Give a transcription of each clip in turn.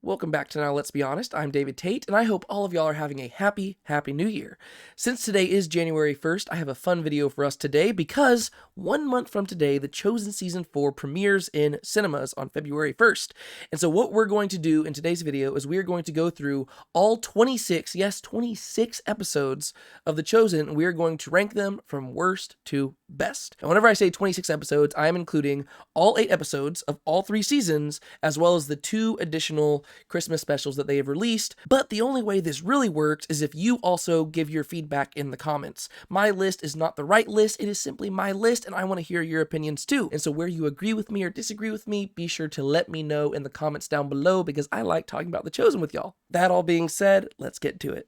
Welcome back to Now Let's Be Honest. I'm David Tate, and I hope all of y'all are having a happy New Year. Since today is January 1st, I have a fun video for us today because 1 month from today, The Chosen Season 4 premieres in cinemas on February 1st. And so what we're going to do in today's video is we're going to go through all 26 episodes of The Chosen, and we are going to rank them from worst to best. And whenever I say 26 episodes, I am including all 8 episodes of all 3 seasons, as well as the 2 additional Christmas specials that they have released. But the only way this really works is if you also give your feedback in the comments. My list is not the right list, it is simply my list, and I want to hear your opinions too. And so where you agree with me or disagree with me, be sure to let me know in the comments down below because I like talking about The Chosen with y'all. That all being said, let's get to it.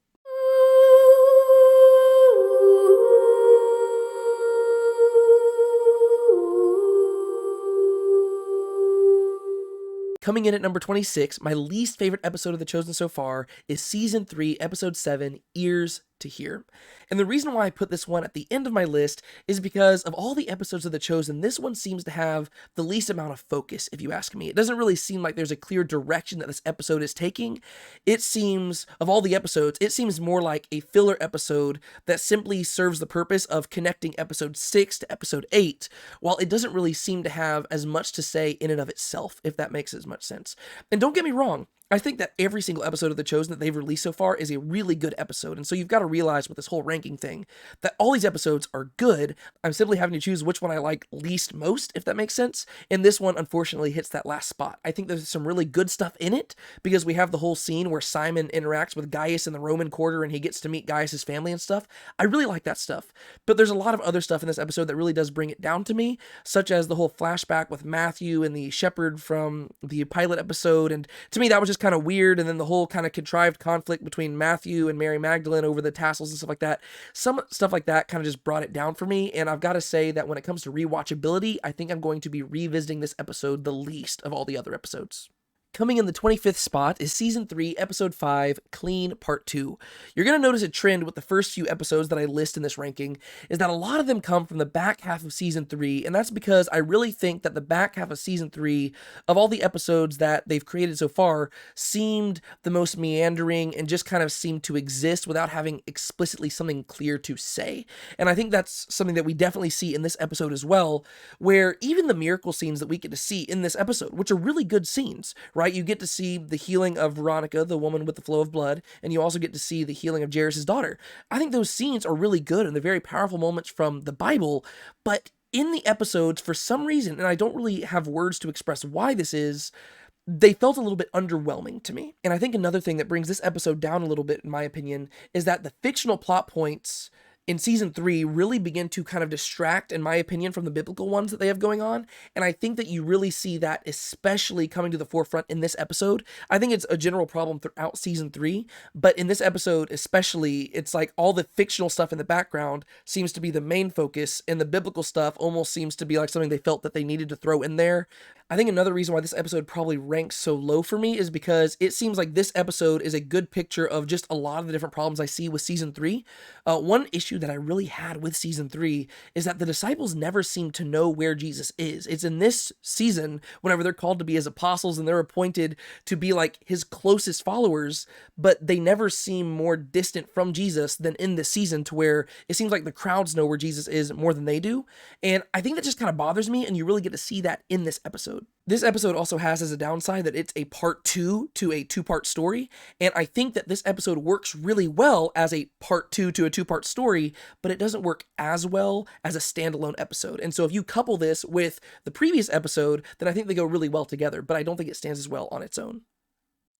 Coming in at number 26, my least favorite episode of The Chosen so far is Season 3, Episode 7, Ears to Hear. And the reason why I put this one at the end of my list is because of all the episodes of The Chosen, this one seems to have the least amount of focus, if you ask me. It doesn't really seem like there's a clear direction that this episode is taking. It seems, of all the episodes, it seems more like a filler episode that simply serves the purpose of connecting Episode 6 to Episode 8, while it doesn't really seem to have as much to say in and of itself, if that makes as much sense. And don't get me wrong, I think that every single episode of The Chosen that they've released so far is a really good episode, and so you've got to realize with this whole ranking thing that all these episodes are good. I'm simply having to choose which one I like least most, if that makes sense, and this one unfortunately hits that last spot. I think there's some really good stuff in it, because we have the whole scene where Simon interacts with Gaius in the Roman quarter and he gets to meet Gaius' family and stuff. I really like that stuff, but there's a lot of other stuff in this episode that really does bring it down to me, such as the whole flashback with Matthew and the shepherd from the pilot episode, and to me that was just kind of weird, and then the whole kind of contrived conflict between Matthew and Mary Magdalene over the tassels and stuff like that. Some stuff like that kind of just brought it down for me, and I've got to say that when it comes to rewatchability, I think I'm going to be revisiting this episode the least of all the other episodes. Coming in the 25th spot is Season 3, Episode 5, Clean Part 2. You're going to notice a trend with the first few episodes that I list in this ranking is that a lot of them come from the back half of Season 3, and that's because I really think that the back half of Season 3, of all the episodes that they've created so far, seemed the most meandering and just kind of seemed to exist without having explicitly something clear to say. And I think that's something that we definitely see in this episode as well, where even the miracle scenes that we get to see in this episode, which are really good scenes, right? You get to see the healing of Veronica, the woman with the flow of blood, and you also get to see the healing of Jairus' daughter. I think those scenes are really good and they're very powerful moments from the Bible, but in the episodes, for some reason, and I don't really have words to express why this is, they felt a little bit underwhelming to me. And I think another thing that brings this episode down a little bit, in my opinion, is that the fictional plot points in Season 3 really begin to kind of distract, in my opinion, from the biblical ones that they have going on, and I think that you really see that especially coming to the forefront in this episode. I think it's a general problem throughout Season 3, but in this episode especially, it's like all the fictional stuff in the background seems to be the main focus, and the biblical stuff almost seems to be like something they felt that they needed to throw in there. I think another reason why this episode probably ranks so low for me is because it seems like this episode is a good picture of just a lot of the different problems I see with Season 3. One issue that I really had with Season 3 is that the disciples never seem to know where Jesus is. It's in this season, whenever they're called to be his apostles and they're appointed to be like his closest followers, but they never seem more distant from Jesus than in this season, to where it seems like the crowds know where Jesus is more than they do. And I think that just kind of bothers me, and you really get to see that in this episode. This episode also has as a downside that it's a part 2 to a 2-part story, and I think that this episode works really well as a part 2 to a 2-part story, but it doesn't work as well as a standalone episode. And so if you couple this with the previous episode, then I think they go really well together, but I don't think it stands as well on its own.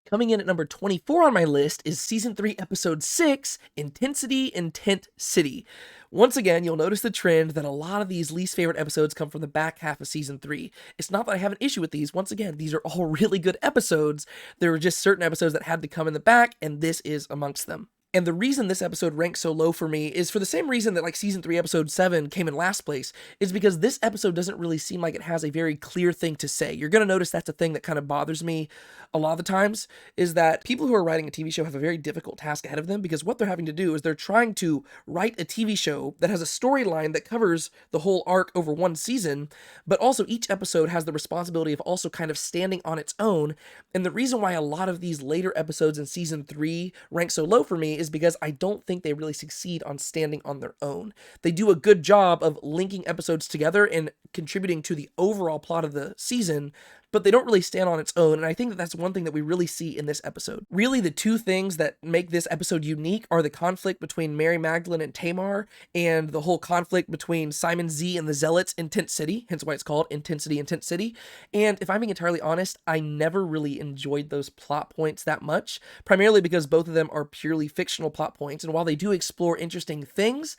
Coming in at number 24 on my list is Season 3, Episode 6, Intensity in Tent City. Once again, you'll notice the trend that a lot of these least favorite episodes come from the back half of Season 3. It's not that I have an issue with these. Once again, these are all really good episodes. There were just certain episodes that had to come in the back, and this is amongst them. And the reason this episode ranks so low for me is for the same reason that like season 3 episode 7 came in last place, is because this episode doesn't really seem like it has a very clear thing to say. You're going to notice that's a thing that kind of bothers me a lot of the times, is that people who are writing a TV show have a very difficult task ahead of them, because what they're having to do is they're trying to write a TV show that has a storyline that covers the whole arc over one season, but also each episode has the responsibility of also kind of standing on its own. And the reason why a lot of these later episodes in season 3 rank so low for me is because I don't think they really succeed on standing on their own. They do a good job of linking episodes together and contributing to the overall plot of the season, but they don't really stand on its own, and I think that that's one thing that we really see in this episode. Really, the two things that make this episode unique are the conflict between Mary Magdalene and Tamar, and the whole conflict between Simon Z and the Zealots in Tent City, hence why it's called Intensity in Tent City. And if I'm being entirely honest, I never really enjoyed those plot points that much, primarily because both of them are purely fictional plot points, and while they do explore interesting things,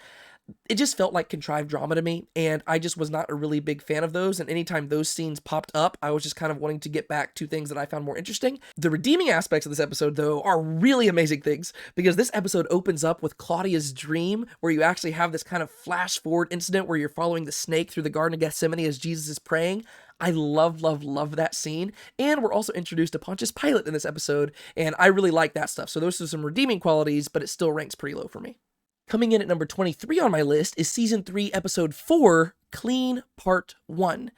it just felt like contrived drama to me, and I just was not a really big fan of those, and anytime those scenes popped up, I was just kind of wanting to get back to things that I found more interesting. The redeeming aspects of this episode, though, are really amazing things, because this episode opens up with Claudia's dream, where you actually have this kind of flash forward incident where you're following the snake through the Garden of Gethsemane as Jesus is praying. I love that scene, and we're also introduced to Pontius Pilate in this episode, and I really like that stuff, so those are some redeeming qualities, but it still ranks pretty low for me. Coming in at number 23 on my list is Season 3, Episode 4, Clean Part 1.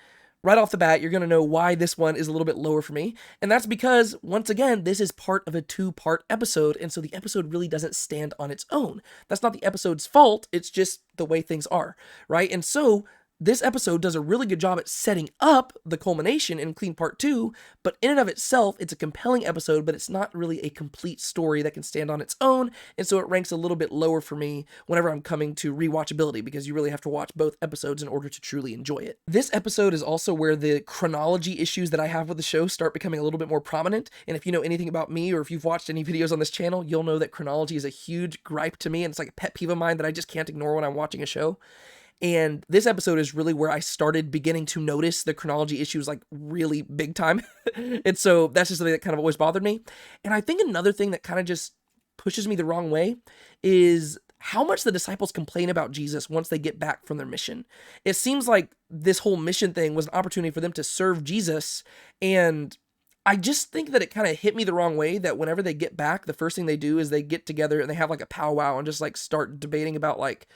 Right off the bat, you're going to know why this one is a little bit lower for me, and that's because, once again, this is part of a 2-part episode, and so the episode really doesn't stand on its own. That's not the episode's fault, it's just the way things are, right? And so this episode does a really good job at setting up the culmination in Clean Part 2, but in and of itself, it's a compelling episode, but it's not really a complete story that can stand on its own, and so it ranks a little bit lower for me whenever I'm coming to rewatchability, because you really have to watch both episodes in order to truly enjoy it. This episode is also where the chronology issues that I have with the show start becoming a little bit more prominent, and if you know anything about me, or if you've watched any videos on this channel, you'll know that chronology is a huge gripe to me, and it's like a pet peeve of mine that I just can't ignore when I'm watching a show. And this episode is really where I started beginning to notice the chronology issues like really big time. And so that's just something that kind of always bothered me. And I think another thing that kind of just pushes me the wrong way is how much the disciples complain about Jesus once they get back from their mission. It seems like this whole mission thing was an opportunity for them to serve Jesus, and I just think that it kind of hit me the wrong way that whenever they get back, the first thing they do is they get together and they have like a powwow and just like start debating about like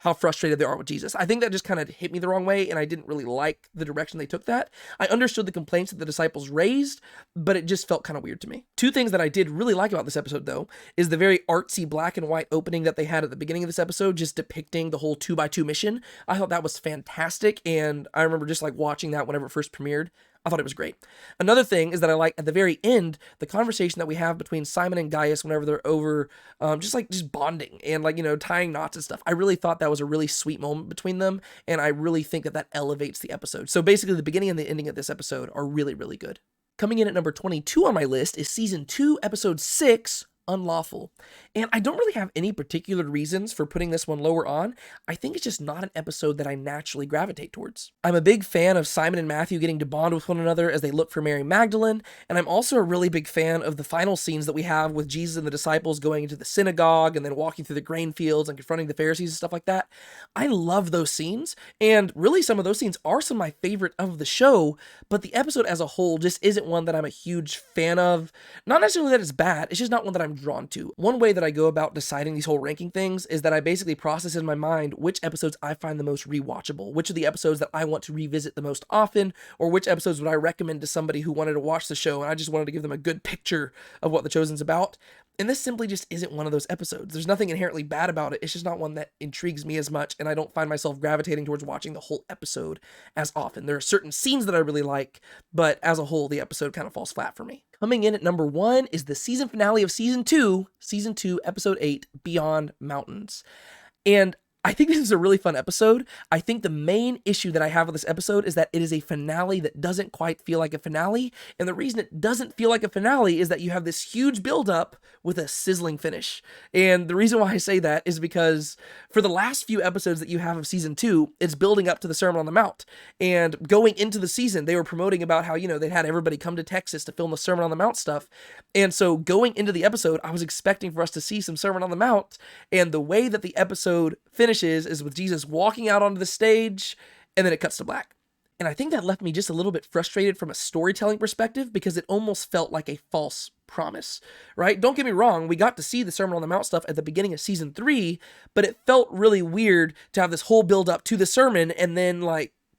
how frustrated they are with Jesus. I think that just kind of hit me the wrong way, and I didn't really like the direction they took that. I understood the complaints that the disciples raised, but it just felt kind of weird to me. Two things that I did really like about this episode, though, is the very artsy black and white opening that they had at the beginning of this episode, just depicting the whole 2x2 mission. I thought that was fantastic, and I remember just like watching that whenever it first premiered. I thought it was great. Another thing is that I like at the very end, the conversation that we have between Simon and Gaius whenever they're over, just bonding and like, tying knots and stuff. I really thought that was a really sweet moment between them, and I really think that that elevates the episode. So basically the beginning and the ending of this episode are really, really good. Coming in at number 22 on my list is Season 2, Episode 6, Unlawful. And I don't really have any particular reasons for putting this one lower on. I think it's just not an episode that I naturally gravitate towards. I'm a big fan of Simon and Matthew getting to bond with one another as they look for Mary Magdalene, and I'm also a really big fan of the final scenes that we have with Jesus and the disciples going into the synagogue and then walking through the grain fields and confronting the Pharisees and stuff like that. I love those scenes, and really some of those scenes are some of my favorite of the show, but the episode as a whole just isn't one that I'm a huge fan of. Not necessarily that it's bad, it's just not one that I'm drawn to. One way that I go about deciding these whole ranking things is that I basically process in my mind which episodes I find the most rewatchable, which are the episodes that I want to revisit the most often, or which episodes would I recommend to somebody who wanted to watch the show and I just wanted to give them a good picture of what The Chosen's about. And this simply just isn't one of those episodes. There's nothing inherently bad about it. It's just not one that intrigues me as much, and I don't find myself gravitating towards watching the whole episode as often. There are certain scenes that I really like, but as a whole, the episode kind of falls flat for me. Coming in at number 1 is the season finale of Season 2, Episode 8, Beyond Mountains. And I think this is a really fun episode. I think the main issue that I have with this episode is that it is a finale that doesn't quite feel like a finale. And the reason it doesn't feel like a finale is that you have this huge buildup with a sizzling finish. And the reason why I say that is because for the last few episodes that you have of season 2, it's building up to the Sermon on the Mount. And going into the season, they were promoting about how, they'd had everybody come to Texas to film the Sermon on the Mount stuff. And so going into the episode, I was expecting for us to see some Sermon on the Mount. And the way that the episode finishes is with Jesus walking out onto the stage, and then it cuts to black. And I think that left me just a little bit frustrated from a storytelling perspective because it almost felt like a false promise, right? Don't get me wrong, we got to see the Sermon on the Mount stuff at the beginning of season 3, but it felt really weird to have this whole build up to the sermon and then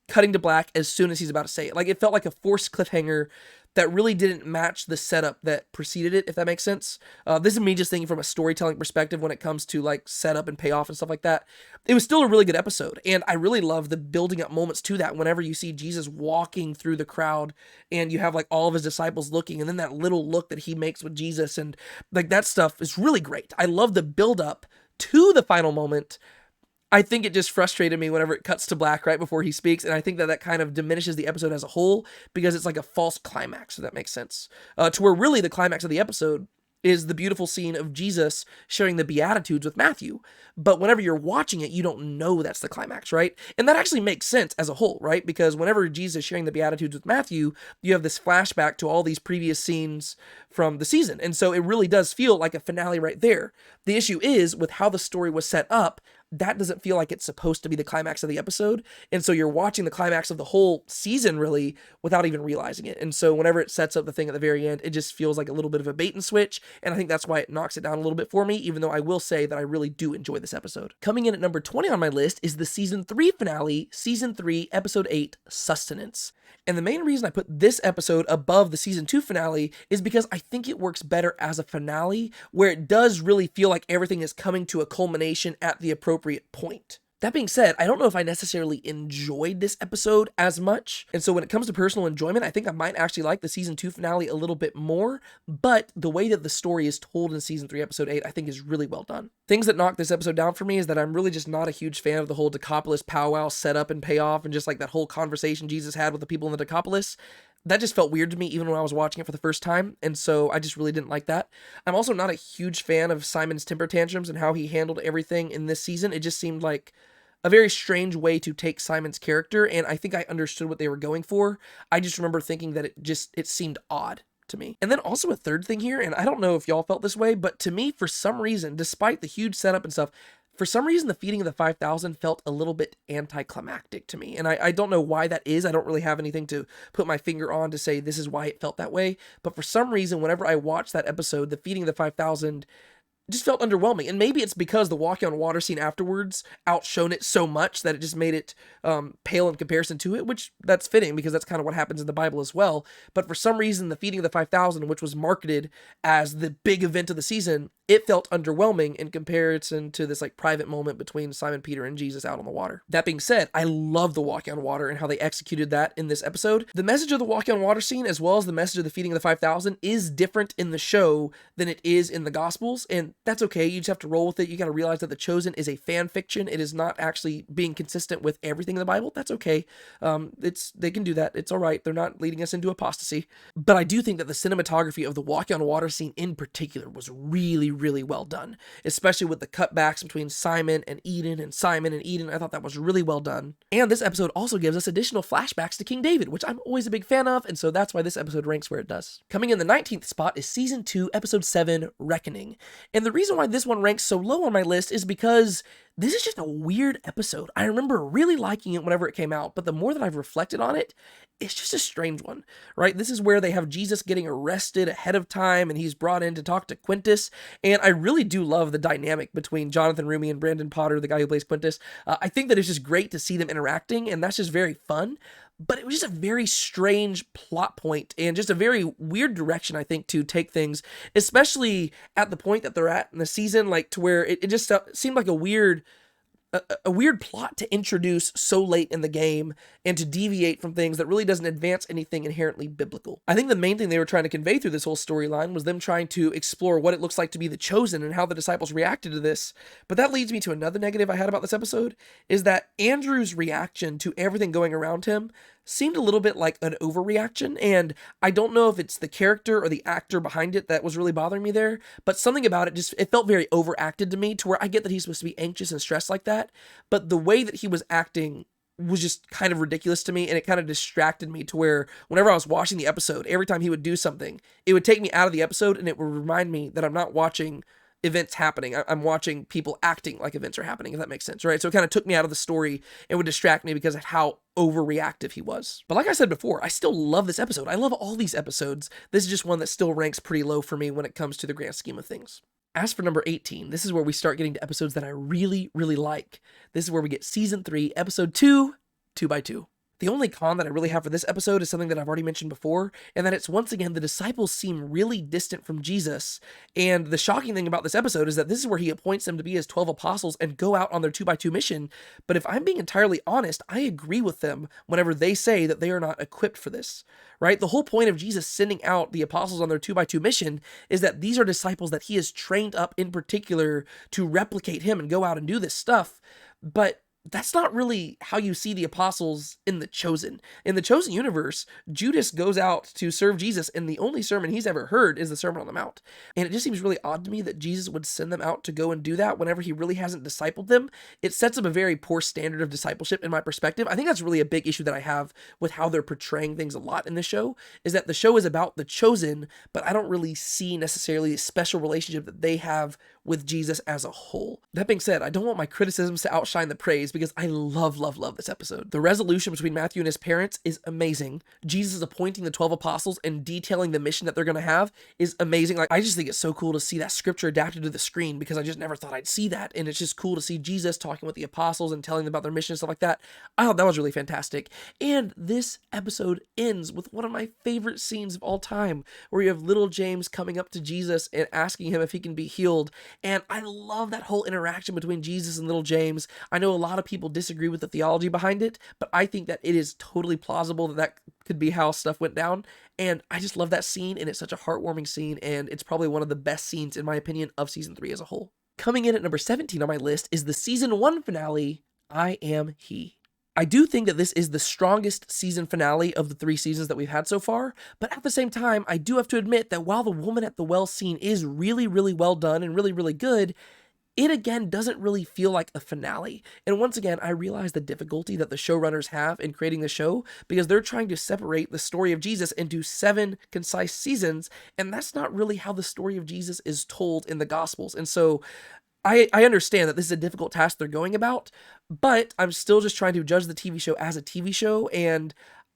cutting to black as soon as he's about to say it. It felt like a forced cliffhanger that really didn't match the setup that preceded it, if that makes sense. This is me just thinking from a storytelling perspective when it comes to setup and payoff and stuff like that. It was still a really good episode, and I really love the building up moments to that whenever you see Jesus walking through the crowd and you have all of his disciples looking, and then that little look that he makes with Jesus, and that stuff is really great. I love the build up to the final moment. I think it just frustrated me whenever it cuts to black right before he speaks, and I think that kind of diminishes the episode as a whole because it's like a false climax, if that makes sense. To where really the climax of the episode is the beautiful scene of Jesus sharing the Beatitudes with Matthew. But whenever you're watching it, you don't know that's the climax, right? And that actually makes sense as a whole, right? Because whenever Jesus is sharing the Beatitudes with Matthew, you have this flashback to all these previous scenes from the season. And so it really does feel like a finale right there. The issue is with how the story was set up, that doesn't feel like it's supposed to be the climax of the episode. And so you're watching the climax of the whole season really without even realizing it. And so whenever it sets up the thing at the very end, it just feels like a little bit of a bait and switch. And I think that's why it knocks it down a little bit for me, even though I will say that I really do enjoy this episode. Coming in at number 20 on my list is the season 3 finale, season 3, episode 8, Sustenance. And the main reason I put this episode above the season 2 finale is because I think it works better as a finale where it does really feel like everything is coming to a culmination at the appropriate point. That being said, I don't know if I necessarily enjoyed this episode as much. And so when it comes to personal enjoyment, I think I might actually like the season 2 finale a little bit more. But the way that the story is told in season 3, episode 8, I think is really well done. Things that knock this episode down for me is that I'm really just not a huge fan of the whole Decapolis powwow setup and payoff and just that whole conversation Jesus had with the people in the Decapolis. That just felt weird to me even when I was watching it for the first time, and so I just really didn't like that. I'm also not a huge fan of Simon's temper tantrums and how he handled everything in this season. It just seemed like a very strange way to take Simon's character, and I think I understood what they were going for. I just remember thinking that it seemed odd to me. And then also a third thing here, and I don't know if y'all felt this way, but to me, for some reason, despite the huge setup and stuff, for some reason, the feeding of the 5,000 felt a little bit anticlimactic to me. And I don't know why that is. I don't really have anything to put my finger on to say this is why it felt that way. But for some reason, whenever I watched that episode, the feeding of the 5,000 just felt underwhelming. And maybe it's because the walking on water scene afterwards outshone it so much that it just made it pale in comparison to it, which that's fitting because that's kind of what happens in the Bible as well. But for some reason, the feeding of the 5,000, which was marketed as the big event of the season, it felt underwhelming in comparison to this private moment between Simon Peter and Jesus out on the water. That being said, I love the walking on water and how they executed that in this episode. The message of the walking on water scene, as well as the message of the feeding of the 5,000, is different in the show than it is in the Gospels, and that's okay. You just have to roll with it. You got to realize that The Chosen is a fan fiction. It is not actually being consistent with everything in the Bible. That's okay. They can do that. It's all right. They're not leading us into apostasy. But I do think that the cinematography of the walking on water scene in particular was really, really well done, especially with the cutbacks between Simon and Eden and Simon and Eden. I thought that was really well done. And this episode also gives us additional flashbacks to King David, which I'm always a big fan of, and so that's why this episode ranks where it does. Coming in the 19th spot is season 2, episode 7, Reckoning. And the reason why this one ranks so low on my list is because this is just a weird episode. I remember really liking it whenever it came out, but the more that I've reflected on it, it's just a strange one, right? This is where they have Jesus getting arrested ahead of time, and he's brought in to talk to Quintus, and I really do love the dynamic between Jonathan Rumi and Brandon Potter, the guy who plays Quintus. I think that it's just great to see them interacting, and that's just very fun. But it was just a very strange plot point and just a very weird direction, I think, to take things, especially at the point that they're at in the season, to where it just seemed like a weird a weird plot to introduce so late in the game and to deviate from things that really doesn't advance anything inherently biblical. I think the main thing they were trying to convey through this whole storyline was them trying to explore what it looks like to be the chosen and how the disciples reacted to this. But that leads me to another negative I had about this episode, is that Andrew's reaction to everything going around him seemed a little bit like an overreaction, and I don't know if it's the character or the actor behind it that was really bothering me there, but something about it felt very overacted to me, to where I get that he's supposed to be anxious and stressed like that, but the way that he was acting was just kind of ridiculous to me, and it kind of distracted me, to where whenever I was watching the episode, every time he would do something, it would take me out of the episode, and it would remind me that I'm not watching events happening. I'm watching people acting like events are happening, if that makes sense, right? So it kind of took me out of the story and would distract me because of how overreactive he was. But like I said before, I still love this episode. I love all these episodes. This is just one that still ranks pretty low for me when it comes to the grand scheme of things. As for number 18, this is where we start getting to episodes that I really, really like. This is where we get season 3, episode 2, 2x2. The only con that I really have for this episode is something that I've already mentioned before, and that it's once again the disciples seem really distant from Jesus. And the shocking thing about this episode is that this is where he appoints them to be his 12 apostles and go out on their 2x2 mission. But if I'm being entirely honest, I agree with them whenever they say that they are not equipped for this, right? The whole point of Jesus sending out the apostles on their 2x2 mission is that these are disciples that he has trained up in particular to replicate him and go out and do this stuff. But that's not really how you see the apostles in The Chosen. In The Chosen universe, Judas goes out to serve Jesus, and the only sermon he's ever heard is the Sermon on the Mount. And it just seems really odd to me that Jesus would send them out to go and do that whenever he really hasn't discipled them. It sets up a very poor standard of discipleship in my perspective. I think that's really a big issue that I have with how they're portraying things a lot in this show, is that the show is about the chosen, but I don't really see necessarily a special relationship that they have with Jesus as a whole. That being said, I don't want my criticisms to outshine the praise, because I love this episode. The resolution between Matthew and his parents is amazing. Jesus appointing the 12 apostles and detailing the mission that they're going to have is amazing. Like, I just think it's so cool to see that scripture adapted to the screen, because I just never thought I'd see that. And it's just cool to see Jesus talking with the apostles and telling them about their mission and stuff like that. I thought that was really fantastic. And this episode ends with one of my favorite scenes of all time, where you have little James coming up to Jesus and asking him if he can be healed. And I love that whole interaction between Jesus and little James. I know a lot of people disagree with the theology behind it, but I think that it is totally plausible that that could be how stuff went down. And I just love that scene, and it's such a heartwarming scene, and it's probably one of the best scenes, in my opinion, of season 3 as a whole. Coming in at number 17 on my list is the season 1 finale, I Am He. I do think that this is the strongest season finale of the 3 seasons that we've had so far, but at the same time, I do have to admit that while the woman at the well scene is really, really well done and really, really good, it again doesn't really feel like a finale. And once again, I realize the difficulty that the showrunners have in creating the show, because they're trying to separate the story of Jesus into 7 concise seasons, and that's not really how the story of Jesus is told in the Gospels. And so I understand that this is a difficult task they're going about, but I'm still just trying to judge the TV show as a TV show, and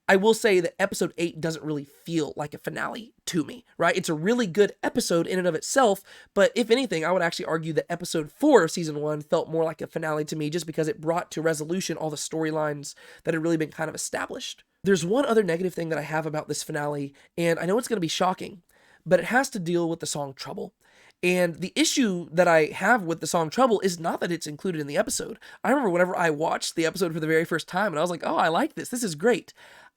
I will say that episode 8 doesn't really feel like a finale to me, right? It's a really good episode in and of itself, but if anything, I would actually argue that episode 4 of season 1 felt more like a finale to me, just because it brought to resolution all the storylines that had really been kind of established. There's one other negative thing that I have about this finale, and I know it's going to be shocking, but it has to deal with the song Trouble. And the issue that I have with the song Trouble is not that it's included in the episode. I remember whenever I watched the episode for the very first time, and I was like, oh, I like this. This is great.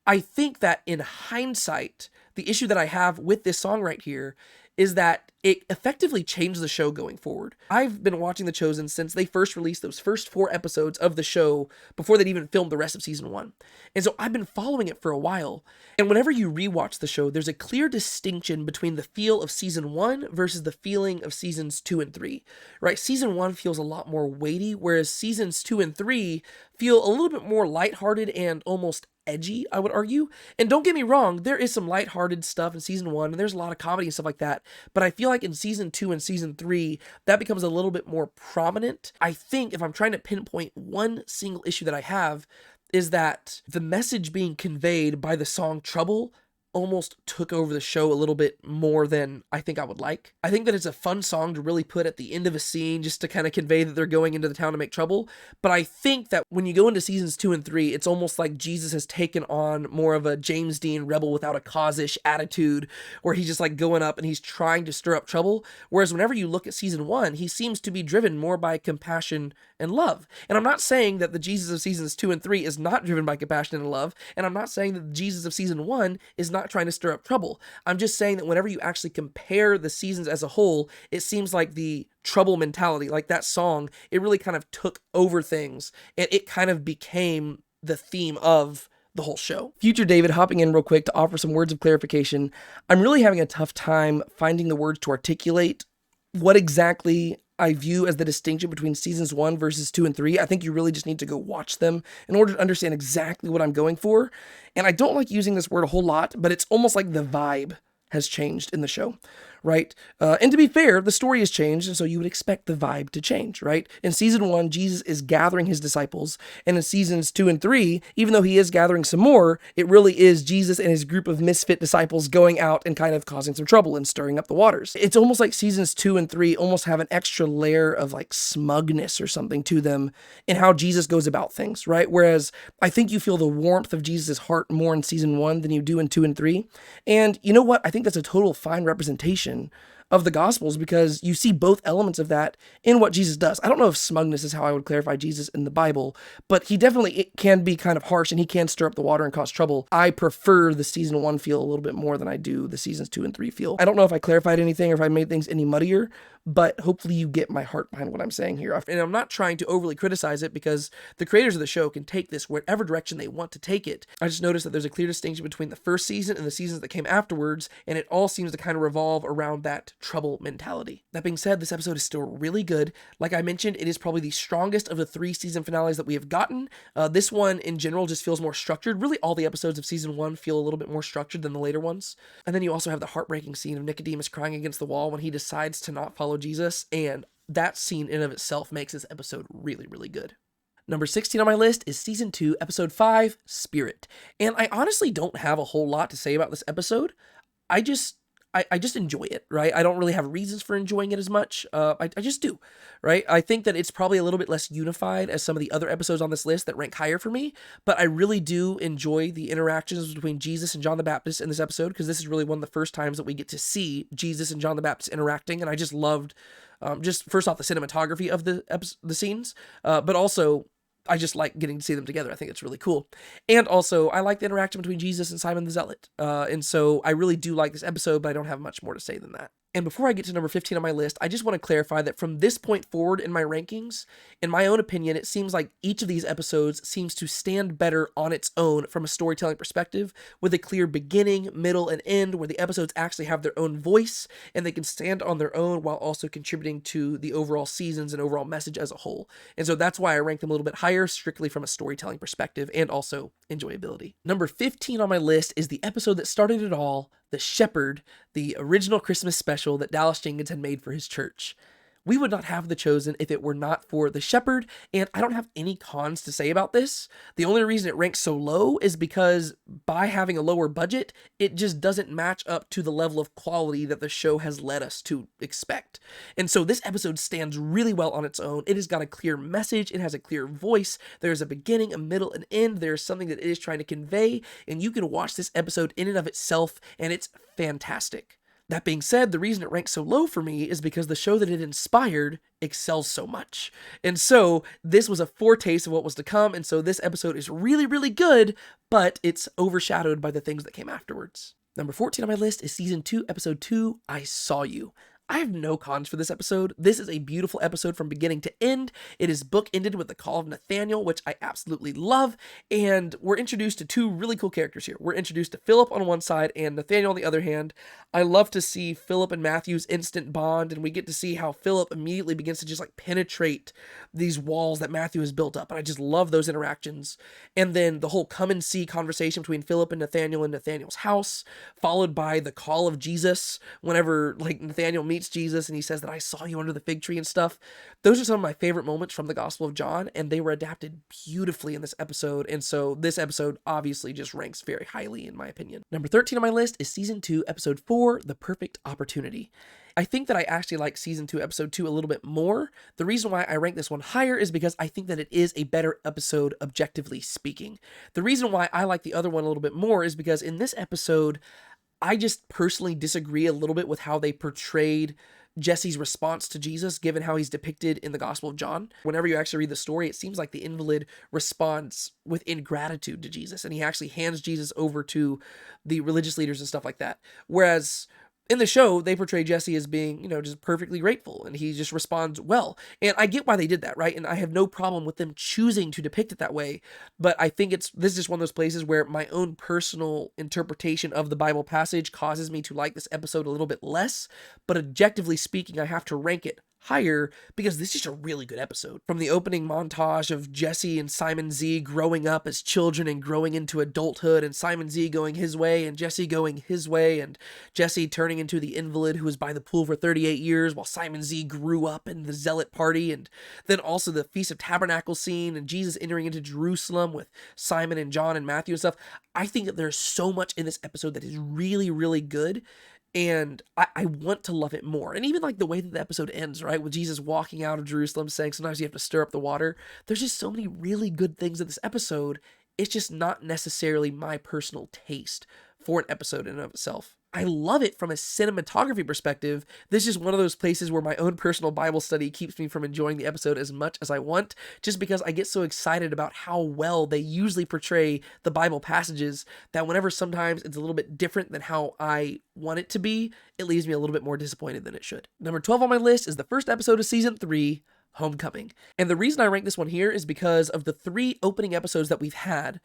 I think that in hindsight, the issue that I have with this song right here is that it effectively changed the show going forward. I've been watching The Chosen since they first released those first 4 episodes of the show, before they'd even filmed the rest of season 1. And so I've been following it for a while. And whenever you rewatch the show, there's a clear distinction between the feel of season 1 versus the feeling of seasons 2 and 3, right? Season 1 feels a lot more weighty, whereas seasons 2 and 3 feel a little bit more lighthearted and almost edgy, I would argue. And don't get me wrong, there is some lighthearted stuff in season 1, and there's a lot of comedy and stuff like that, but I feel like in season 2 and season 3, that becomes a little bit more prominent. I think if I'm trying to pinpoint one single issue that I have, is that the message being conveyed by the song Trouble almost took over the show a little bit more than I think I would like. I think that it's a fun song to really put at the end of a scene, just to kind of convey that they're going into the town to make trouble. But I think that when you go into seasons 2 and 3, it's almost like Jesus has taken on more of a James Dean rebel without a cause-ish attitude, where he's just like going up and he's trying to stir up trouble. Whereas whenever you look at season 1, he seems to be driven more by compassion and love. And I'm not saying that the Jesus of seasons 2 and 3 is not driven by compassion and love, and I'm not saying that the Jesus of season 1 is not trying to stir up trouble. I'm just saying that whenever you actually compare the seasons as a whole, it seems like the trouble mentality, like that song, it really kind of took over things, and it kind of became the theme of the whole show. Future David hopping in real quick to offer some words of clarification. I'm really having a tough time finding the words to articulate what exactly I view as the distinction between seasons 1 versus 2 and 3. I think you really just need to go watch them in order to understand exactly what I'm going for. And I don't like using this word a whole lot, but it's almost like the vibe has changed in the show, right? And to be fair, the story has changed, and so you would expect the vibe to change, right? In season 1, Jesus is gathering his disciples, and in seasons 2 and 3, even though he is gathering some more, it really is Jesus and his group of misfit disciples going out and kind of causing some trouble and stirring up the waters. It's almost like seasons 2 and 3 almost have an extra layer of like smugness or something to them in how Jesus goes about things, right? Whereas I think you feel the warmth of Jesus' heart more in season 1 than you do in 2 and 3. And you know what? I think that's a total fine representation of the Gospels because you see both elements of that in what Jesus does. I don't know if smugness is how I would clarify Jesus in the Bible, but he definitely it can be kind of harsh and he can stir up the water and cause trouble. I prefer the season 1 feel a little bit more than I do the seasons 2 and 3 feel. I don't know if I clarified anything or if I made things any muddier, but hopefully you get my heart behind what I'm saying here. And I'm not trying to overly criticize it because the creators of the show can take this whatever direction they want to take it. I just noticed that there's a clear distinction between the first season and the seasons that came afterwards, and it all seems to kind of revolve around that trouble mentality. That being said, this episode is still really good. Like I mentioned, it is probably the strongest of the 3 season finales that we have gotten. This one in general just feels more structured. Really all the episodes of season 1 feel a little bit more structured than the later ones. And then you also have the heartbreaking scene of Nicodemus crying against the wall when he decides to not follow Jesus, and that scene in of itself makes this episode really, really good. Number 16 on my list is season 2, episode 5, Spirit. And I honestly don't have a whole lot to say about this episode. I just enjoy it, right? I don't really have reasons for enjoying it as much. I just do, right? I think that it's probably a little bit less unified as some of the other episodes on this list that rank higher for me, but I really do enjoy the interactions between Jesus and John the Baptist in this episode because this is really one of the first times that we get to see Jesus and John the Baptist interacting, and I just loved, just first off, the cinematography of the scenes, but also I just like getting to see them together. I think it's really cool. And also, I like the interaction between Jesus and Simon the Zealot. And so I really do like this episode, but I don't have much more to say than that. And before I get to number 15 on my list, I just want to clarify that from this point forward in my rankings, in my own opinion, it seems like each of these episodes seems to stand better on its own from a storytelling perspective, with a clear beginning, middle, and end, where the episodes actually have their own voice, and they can stand on their own while also contributing to the overall seasons and overall message as a whole. And so that's why I rank them a little bit higher, strictly from a storytelling perspective, and also enjoyability. Number 15 on my list is the episode that started it all, The Shepherd, the original Christmas special that Dallas Jenkins had made for his church. We would not have The Chosen if it were not for The Shepherd, and I don't have any cons to say about this. The only reason it ranks so low is because by having a lower budget, it just doesn't match up to the level of quality that the show has led us to expect. And so this episode stands really well on its own. It has got a clear message, it has a clear voice, there's a beginning, a middle, and end, there's something that it is trying to convey, and you can watch this episode in and of itself, and it's fantastic. That being said, the reason it ranks so low for me is because the show that it inspired excels so much. And so this was a foretaste of what was to come, and so this episode is really, really good, but it's overshadowed by the things that came afterwards. Number 14 on my list is season 2, episode 2, I Saw You. I have no cons for this episode. This is a beautiful episode from beginning to end. It is bookended with the call of Nathaniel, which I absolutely love, and we're introduced to 2 really cool characters here. We're introduced to Philip on one side and Nathaniel on the other hand. I love to see Philip and Matthew's instant bond, and we get to see how Philip immediately begins to just like penetrate these walls that Matthew has built up, and I just love those interactions. And then the whole come and see conversation between Philip and Nathaniel in Nathaniel's house, followed by the call of Jesus whenever like Nathaniel meets Jesus and he says that I saw you under the fig tree and stuff. Those are some of my favorite moments from the Gospel of John, and they were adapted beautifully in this episode, and so this episode obviously just ranks very highly in my opinion. Number 13 on my list is season 2, episode 4, The Perfect Opportunity. I think that I actually like season 2, episode 2 a little bit more. The reason why I rank this one higher is because I think that it is a better episode objectively speaking. The reason why I like the other one a little bit more is because in this episode, I just personally disagree a little bit with how they portrayed Jesse's response to Jesus, given how he's depicted in the Gospel of John. Whenever you actually read the story, it seems like the invalid responds with ingratitude to Jesus, and he actually hands Jesus over to the religious leaders and stuff like that. Whereas in the show, they portray Jesse as being, just perfectly grateful, and he just responds well. And I get why they did that, right? And I have no problem with them choosing to depict it that way. But I think this is just one of those places where my own personal interpretation of the Bible passage causes me to like this episode a little bit less. But objectively speaking, I have to rank it higher because this is just a really good episode. From the opening montage of Jesse and Simon Z growing up as children and growing into adulthood, and Simon Z going his way and Jesse going his way, and Jesse turning into the invalid who was by the pool for 38 years while Simon Z grew up in the zealot party, and then also the Feast of Tabernacles scene and Jesus entering into Jerusalem with Simon and John and Matthew and stuff. I think that there's so much in this episode that is really, really good. And I want to love it more. And even like the way that the episode ends, right? With Jesus walking out of Jerusalem saying sometimes you have to stir up the water. There's just so many really good things in this episode. It's just not necessarily my personal taste for an episode in and of itself. I love it from a cinematography perspective. This is one of those places where my own personal Bible study keeps me from enjoying the episode as much as I want, just because I get so excited about how well they usually portray the Bible passages that whenever sometimes it's a little bit different than how I want it to be, it leaves me a little bit more disappointed than it should. Number 12 on my list is the first episode of season 3, Homecoming. And the reason I rank this one here is because of the 3 opening episodes that we've had.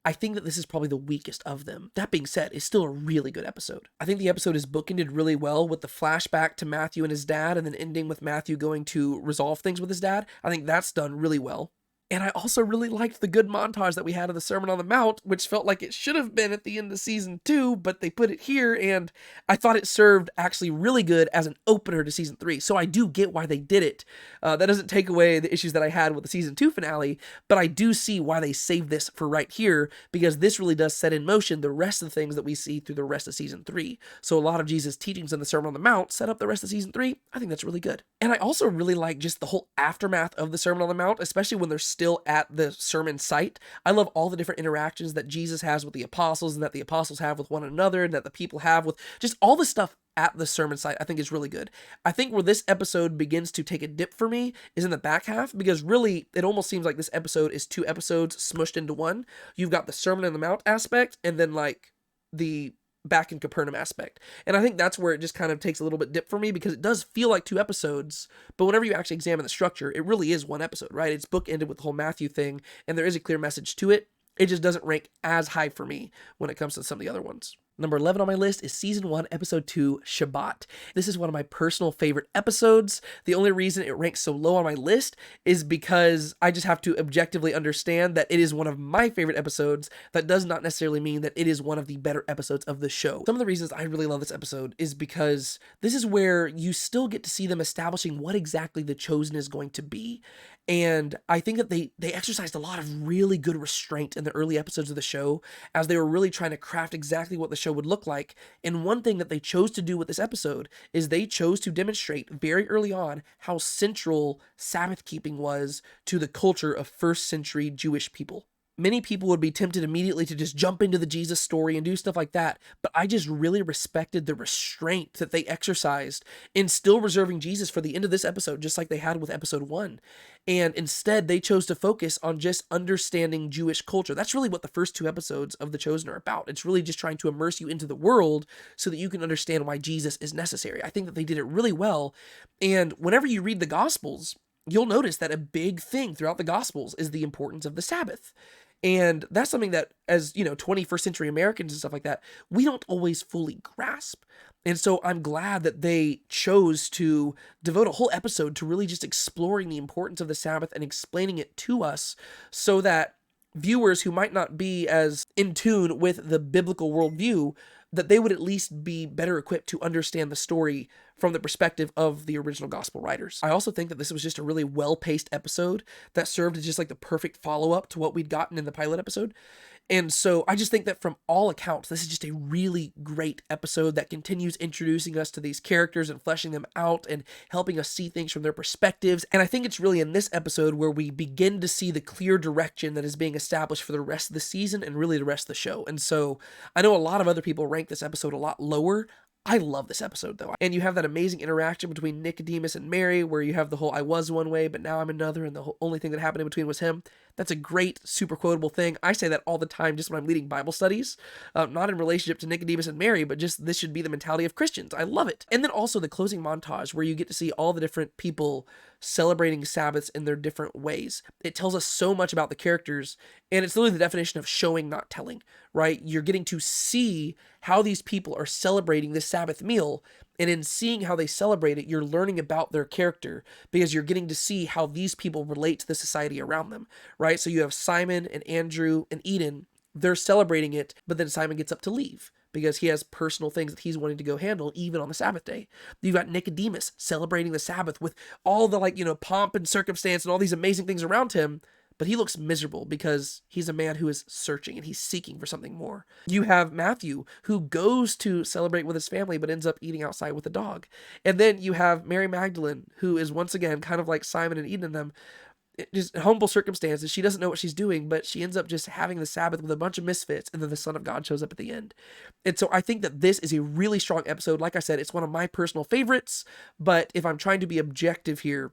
I think that this is probably the weakest of them. That being said, it's still a really good episode. I think the episode is bookended really well with the flashback to Matthew and his dad, and then ending with Matthew going to resolve things with his dad. I think that's done really well. And I also really liked the good montage that we had of the Sermon on the Mount, which felt like it should have been at the end of season 2, but they put it here, and I thought it served actually really good as an opener to season 3. So I do get why they did it. That doesn't take away the issues that I had with the season 2 finale, but I do see why they saved this for right here, because this really does set in motion the rest of the things that we see through the rest of season 3. So a lot of Jesus' teachings in the Sermon on the Mount set up the rest of season 3. I think that's really good. And I also really like just the whole aftermath of the Sermon on the Mount, especially when they're still at the sermon site. I love all the different interactions that Jesus has with the apostles, and that the apostles have with one another, and that the people have with just all the stuff at the sermon site. I think is really good. I think where this episode begins to take a dip for me is in the back half, because really it almost seems like this episode is 2 episodes smushed into one. You've got the Sermon on the Mount aspect, and then like the back in Capernaum aspect. And I think that's where it just kind of takes a little bit dip for me, because it does feel like 2 episodes, but whenever you actually examine the structure, it really is 1 episode, right? It's bookended with the whole Matthew thing, and there is a clear message to it. It just doesn't rank as high for me when it comes to some of the other ones. Number 11 on my list is season 1, episode 2, Shabbat. This is one of my personal favorite episodes. The only reason it ranks so low on my list is because I just have to objectively understand that it is one of my favorite episodes. That does not necessarily mean that it is one of the better episodes of the show. Some of the reasons I really love this episode is because this is where you still get to see them establishing what exactly the Chosen is going to be. And I think that they exercised a lot of really good restraint in the early episodes of the show, as they were really trying to craft exactly what the show would look like. And one thing that they chose to do with this episode is they chose to demonstrate very early on how central Sabbath keeping was to the culture of first century Jewish people. Many people would be tempted immediately to just jump into the Jesus story and do stuff like that, but I just really respected the restraint that they exercised in still reserving Jesus for the end of this episode, just like they had with episode 1. And instead, they chose to focus on just understanding Jewish culture. That's really what the first 2 episodes of The Chosen are about. It's really just trying to immerse you into the world so that you can understand why Jesus is necessary. I think that they did it really well. And whenever you read the Gospels, you'll notice that a big thing throughout the Gospels is the importance of the Sabbath. And that's something that, as 21st century Americans and stuff like that, we don't always fully grasp. And so I'm glad that they chose to devote a whole episode to really just exploring the importance of the Sabbath and explaining it to us, so that viewers who might not be as in tune with the biblical worldview, that they would at least be better equipped to understand the story from the perspective of the original gospel writers. I also think that this was just a really well-paced episode that served as just like the perfect follow-up to what we'd gotten in the pilot episode. And so I just think that from all accounts, this is just a really great episode that continues introducing us to these characters and fleshing them out and helping us see things from their perspectives. And I think it's really in this episode where we begin to see the clear direction that is being established for the rest of the season and really the rest of the show. And so I know a lot of other people rank this episode a lot lower. I love this episode though. And you have that amazing interaction between Nicodemus and Mary where you have the whole I was one way, but now I'm another, and the only thing that happened in between was him. That's a great, super quotable thing. I say that all the time just when I'm leading Bible studies, not in relationship to Nicodemus and Mary, but just this should be the mentality of Christians. I love it. And then also the closing montage where you get to see all the different people celebrating Sabbaths in their different ways. It tells us so much about the characters, and it's literally the definition of showing, not telling, right? You're getting to see how these people are celebrating this Sabbath meal, and in seeing how they celebrate it, you're learning about their character because you're getting to see how these people relate to the society around them, right? So you have Simon and Andrew and Eden, they're celebrating it, but then Simon gets up to leave because he has personal things that he's wanting to go handle even on the Sabbath day. You've got Nicodemus celebrating the Sabbath with all the pomp and circumstance and all these amazing things around him, but he looks miserable because he's a man who is searching and he's seeking for something more. You have Matthew, who goes to celebrate with his family but ends up eating outside with a dog. And then you have Mary Magdalene, who is once again kind of like Simon and Eden and them, just humble circumstances. She doesn't know what she's doing, but she ends up just having the Sabbath with a bunch of misfits, and then the Son of God shows up at the end. And so I think that this is a really strong episode. Like I said, it's one of my personal favorites, but if I'm trying to be objective here,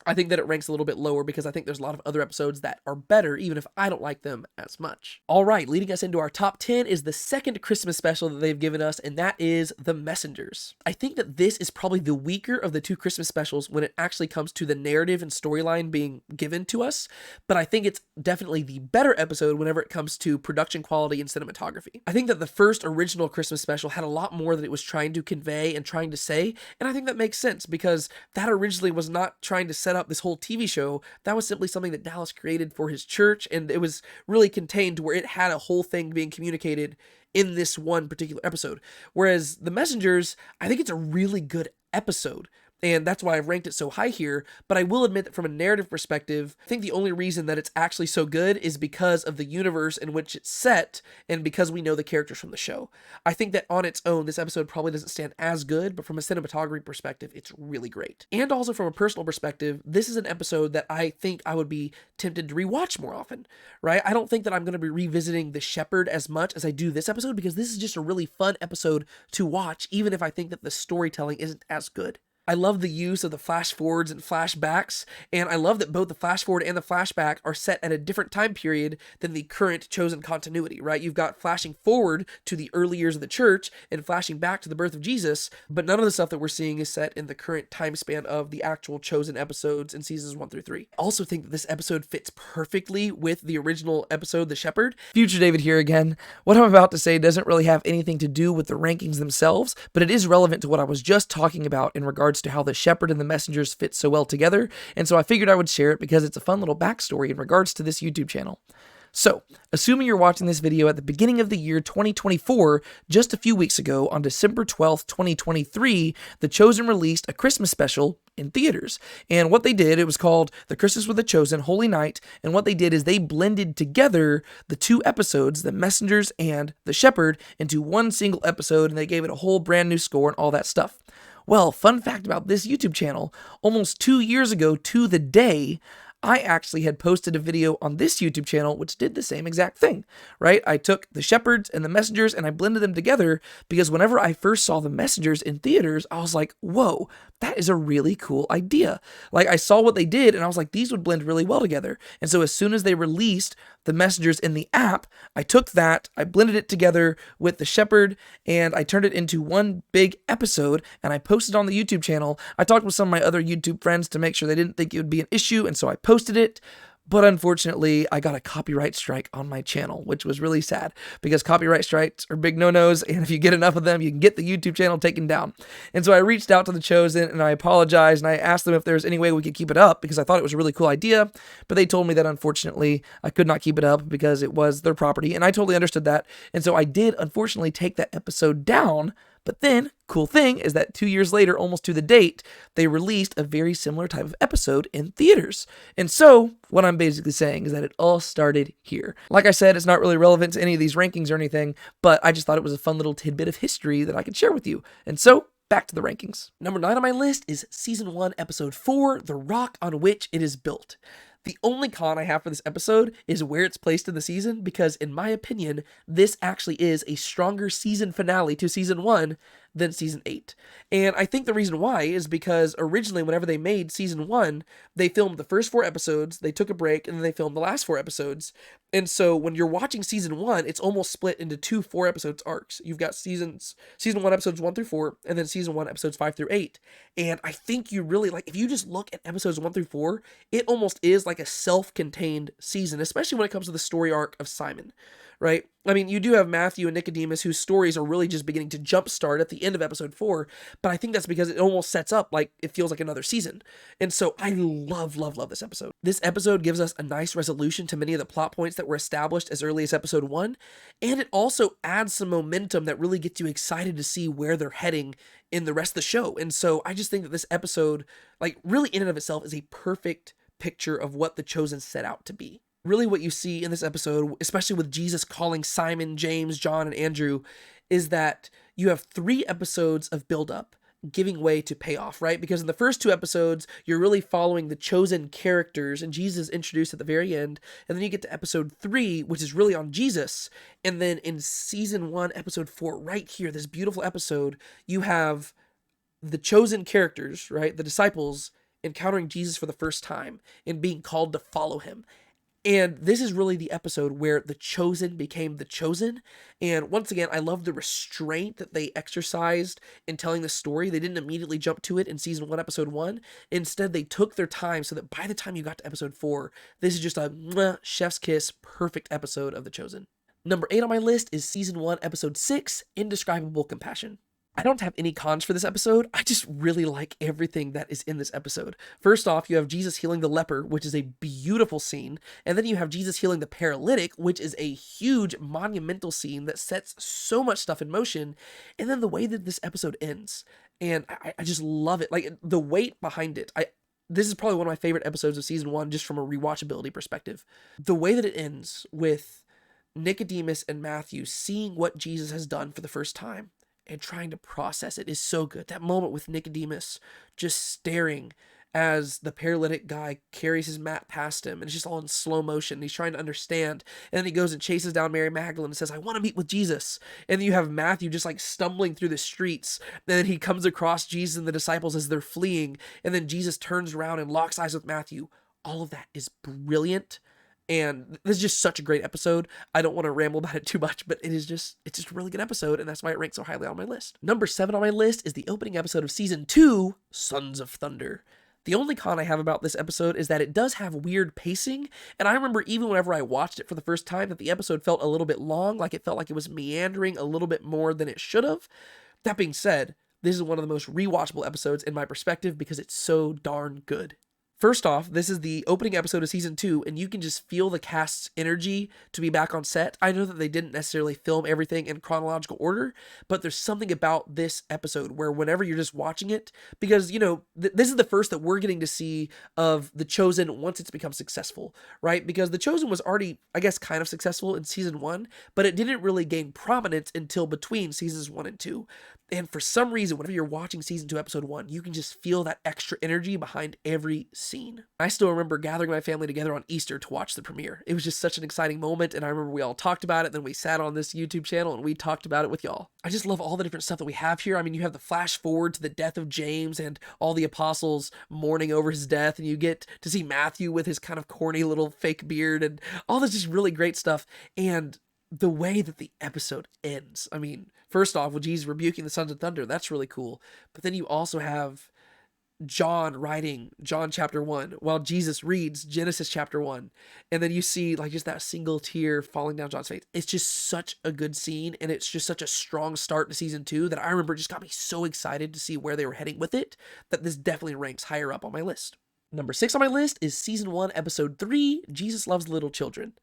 I think that it ranks a little bit lower because I think there's a lot of other episodes that are better, even if I don't like them as much. All right, leading us into our top 10 is the second Christmas special that they've given us, and that is The Messengers. I think that this is probably the weaker of the two Christmas specials when it actually comes to the narrative and storyline being given to us, but I think it's definitely the better episode whenever it comes to production quality and cinematography. I think that the first original Christmas special had a lot more that it was trying to convey and trying to say, and I think that makes sense because that originally was not trying to set up this whole TV show. That was simply something that Dallas created for his church, and it was really contained to where it had a whole thing being communicated in this one particular episode. Whereas The Messengers, I think it's a really good episode, and that's why I've ranked it so high here, but I will admit that from a narrative perspective, I think the only reason that it's actually so good is because of the universe in which it's set, and because we know the characters from the show. I think that on its own, this episode probably doesn't stand as good, but from a cinematography perspective, it's really great. And also from a personal perspective, this is an episode that I think I would be tempted to rewatch more often, right? I don't think that I'm going to be revisiting The Shepherd as much as I do this episode, because this is just a really fun episode to watch, even if I think that the storytelling isn't as good. I love the use of the flash forwards and flashbacks, and I love that both the flash forward and the flashback are set at a different time period than the current chosen continuity, right? You've got flashing forward to the early years of the church and flashing back to the birth of Jesus, but none of the stuff that we're seeing is set in the current time span of the actual chosen episodes in seasons 1 through 3. I also think that this episode fits perfectly with the original episode, The Shepherd. Future David here again. What I'm about to say doesn't really have anything to do with the rankings themselves, but it is relevant to what I was just talking about in regards to how the Shepherd and the Messengers fit so well together, and so I figured I would share it because it's a fun little backstory in regards to this YouTube channel. So, assuming you're watching this video at the beginning of the year 2024, just a few weeks ago, on December 12th, 2023, The Chosen released a Christmas special in theaters. And what they did, it was called The Christmas with the Chosen, Holy Night, and what they did is they blended together the two episodes, The Messengers and The Shepherd, into one single episode, and they gave it a whole brand new score and all that stuff. Well, fun fact about this YouTube channel, almost 2 years ago to the day, I actually had posted a video on this YouTube channel which did the same exact thing, right? I took the Shepherds and the Messengers and I blended them together because whenever I first saw the Messengers in theaters, I was like, whoa, that is a really cool idea. Like, I saw what they did and I was like, these would blend really well together. And so as soon as they released the Messengers in the app, I took that, I blended it together with the Shepherd, and I turned it into one big episode, and I posted on the YouTube channel. I talked with some of my other YouTube friends to make sure they didn't think it would be an issue, and so I posted it. But unfortunately, I got a copyright strike on my channel, which was really sad because copyright strikes are big no-nos, and if you get enough of them, you can get the YouTube channel taken down. And so I reached out to The Chosen, and I apologized, and I asked them if there's any way we could keep it up because I thought it was a really cool idea, but they told me that unfortunately I could not keep it up because it was their property, and I totally understood that. And so I did unfortunately take that episode down. But then, cool thing is that 2 years later, almost to the date, they released a very similar type of episode in theaters. And so, what I'm basically saying is that it all started here. Like I said, it's not really relevant to any of these rankings or anything, but I just thought it was a fun little tidbit of history that I could share with you. And so, back to the rankings. Number 9 on my list is Season 1, Episode 4, The Rock on Which It Is Built. The only con I have for this episode is where it's placed in the season, because in my opinion, this actually is a stronger season finale to season 1 than season 8. And I think the reason why is because originally, whenever they made season 1, they filmed the first 4 episodes, they took a break, and then they filmed the last 4 episodes. And so when you're watching season 1, it's almost split into 2 4-episode arcs. You've got season 1 episodes 1 through 4, and then season 1 episodes 5 through 8. And I think you really, like, if you just look at episodes 1 through 4, it almost is like a self-contained season, especially when it comes to the story arc of Simon, right? I mean, you do have Matthew and Nicodemus, whose stories are really just beginning to jumpstart at the end of episode 4, but I think that's because it almost sets up like it feels like another season. And so I love this episode. This episode gives us a nice resolution to many of the plot points that were established as early as episode 1, and it also adds some momentum that really gets you excited to see where they're heading in the rest of the show. And so I just think that this episode, like, really in and of itself is a perfect picture of what The Chosen set out to be. Really what you see in this episode, especially with Jesus calling Simon, James, John, and Andrew, is that you have 3 episodes of build-up giving way to payoff, right? Because in the first 2 episodes, you're really following the chosen characters, and Jesus is introduced at the very end, and then you get to episode 3, which is really on Jesus, and then in season 1, episode 4, right here, this beautiful episode, you have the chosen characters, right? The disciples encountering Jesus for the first time and being called to follow him. And this is really the episode where the chosen became the chosen. And once again, I love the restraint that they exercised in telling the story. They didn't immediately jump to it in season 1, episode 1. Instead, they took their time so that by the time you got to episode 4, this is just a chef's kiss, perfect episode of The Chosen. Number 8 on my list is season 1, episode 6, Indescribable Compassion. I don't have any cons for this episode. I just really like everything that is in this episode. First off, you have Jesus healing the leper, which is a beautiful scene. And then you have Jesus healing the paralytic, which is a huge monumental scene that sets so much stuff in motion. And then the way that this episode ends. And I just love it. Like, the weight behind it. This is probably one of my favorite episodes of season 1, just from a rewatchability perspective. The way that it ends with Nicodemus and Matthew seeing what Jesus has done for the first time and trying to process it is so good. That moment with Nicodemus just staring as the paralytic guy carries his mat past him, and it's just all in slow motion. He's trying to understand, and then he goes and chases down Mary Magdalene and says, I want to meet with Jesus. And then you have Matthew just like stumbling through the streets, and then he comes across Jesus and the disciples as they're fleeing, and then Jesus turns around and locks eyes with Matthew. All of that is brilliant. And this is just such a great episode. I don't want to ramble about it too much, but it's just a really good episode, and that's why it ranks so highly on my list. Number 7 on my list is the opening episode of season 2, Sons of Thunder. The only con I have about this episode is that it does have weird pacing, and I remember even whenever I watched it for the first time that the episode felt a little bit long, like it felt like it was meandering a little bit more than it should have. That being said, this is one of the most rewatchable episodes in my perspective because it's so darn good. First off, this is the opening episode of season 2, and you can just feel the cast's energy to be back on set. I know that they didn't necessarily film everything in chronological order, but there's something about this episode where whenever you're just watching it, because, you know, this is the first that we're getting to see of The Chosen once it's become successful, right? Because The Chosen was already, I guess, kind of successful in season 1, but it didn't really gain prominence until between seasons 1 and 2. And for some reason, whenever you're watching season 2, episode 1, you can just feel that extra energy behind every scene. I still remember gathering my family together on Easter to watch the premiere. It was just such an exciting moment, and I remember we all talked about it, then we sat on this YouTube channel and we talked about it with y'all. I just love all the different stuff that we have here. I mean, you have the flash forward to the death of James and all the apostles mourning over his death, and you get to see Matthew with his kind of corny little fake beard, and all this just really great stuff. And the way that the episode ends, I mean, first off, with Jesus rebuking the Sons of Thunder, that's really cool. But then you also have John writing John chapter 1 while Jesus reads Genesis chapter 1. And then you see like just that single tear falling down John's face. It's just such a good scene, and it's just such a strong start to season 2 that I remember just got me so excited to see where they were heading with it, that this definitely ranks higher up on my list. Number 6 on my list is season 1, episode 3, Jesus Loves Little Children.